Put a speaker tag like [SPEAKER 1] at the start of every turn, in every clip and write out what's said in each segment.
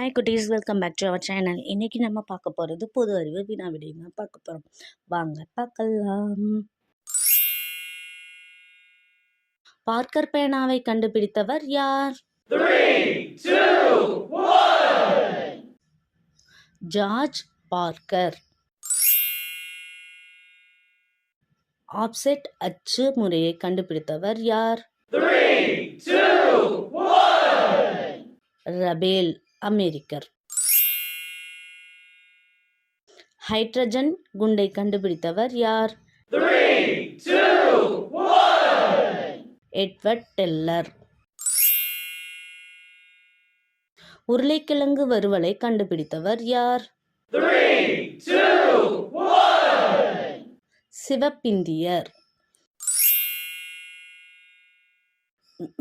[SPEAKER 1] Hi குட்டீஸ், welcome back to our channel. இன்னைக்கு நம்ம பார்க்க போகிறது பொது அறிவு வினா விடை தான் பார்க்க போகிறோம். வாங்க பார்க்கலாம். பார்க்கர் பேனாவை கண்டுபிடித்தவர் யார்?
[SPEAKER 2] 3, 2, 1.
[SPEAKER 1] George Parker. ஆப்செட் அச்சு முறையை கண்டுபிடித்தவர் யார்?
[SPEAKER 2] 3, 2, 1.
[SPEAKER 1] ரபேல், அமெரிக்கர். ஹைட்ரஜன் குண்டை கண்டுபிடித்தவர் யார்?
[SPEAKER 2] 3, 2, 1.
[SPEAKER 1] Edward teller. உருளைக்கிழங்கு வறுவலை கண்டுபிடித்தவர் யார்?
[SPEAKER 2] 3, 2, 1.
[SPEAKER 1] சிவப்பிந்தியர்.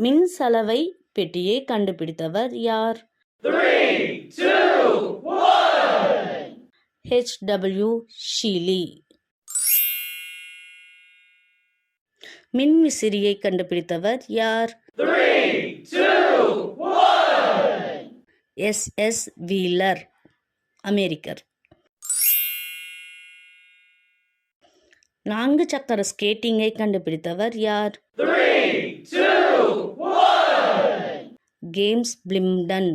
[SPEAKER 1] மின்சலவை பெட்டியை கண்டுபிடித்தவர் யார்?
[SPEAKER 2] 3, 2, 1.
[SPEAKER 1] H.W. ஷீலி. மின்விசிறியை கண்டுபிடித்தவர் யார்?
[SPEAKER 2] 3, 2, 1.
[SPEAKER 1] S.S. வீலர், அமெரிக்கர். 4 சக்கர ஸ்கேட்டிங்கை கண்டுபிடித்தவர் யார்?
[SPEAKER 2] 3, 2, 1.
[SPEAKER 1] James பிளிம்டன்,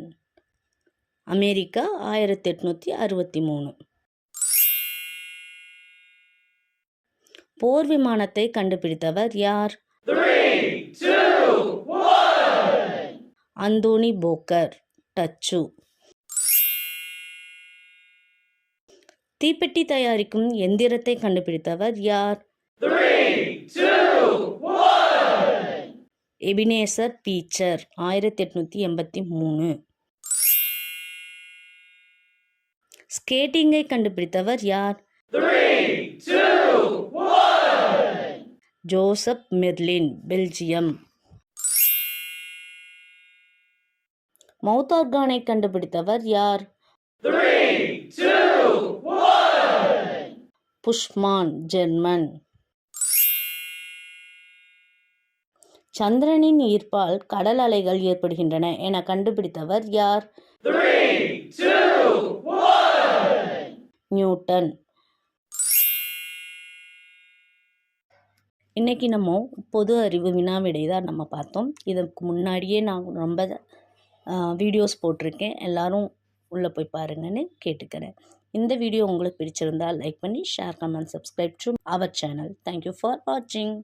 [SPEAKER 1] America, 1863. போர் விமானத்தை கண்டுபிடித்தவர் யார்?
[SPEAKER 2] 3, 2, 1.
[SPEAKER 1] Anthony Fokker, Dutch. தீப்பெட்டி தயாரிக்கும் எந்திரத்தை கண்டுபிடித்தவர் யார்?
[SPEAKER 2] 3, 2, 1.
[SPEAKER 1] Ebenezer feature, 1883. ஸ்கேட்டிங்கை கண்டுபிடித்தவர் யார்?
[SPEAKER 2] 3, 2, 1.
[SPEAKER 1] Joseph Merlin, Belgium. மவுத் ஆர்கானை கண்டுபிடித்தவர் யார்?
[SPEAKER 2] 3, 2, 1.
[SPEAKER 1] Buschmann, German. சந்திரனின் ஈர்ப்பால் கடல் அலைகள் ஏற்படுகின்றன என கண்டுபிடித்தவர் யார்?
[SPEAKER 2] 3, 2, 1.
[SPEAKER 1] நியூட்டன். இன்னைக்கு நம்ம பொது அறிவு வினா விடை தான் நம்ம பார்த்தோம். இதற்கு முன்னாடியே நான் ரொம்ப வீடியோஸ் போட்டிருக்கேன், எல்லாரும் உள்ளே போய் பாருங்கன்னு கேட்டுக்கிறேன். இந்த வீடியோ உங்களுக்கு பிடிச்சிருந்தால் லைக் பண்ணி share, comment, subscribe to our channel. Thank you for வாட்சிங்.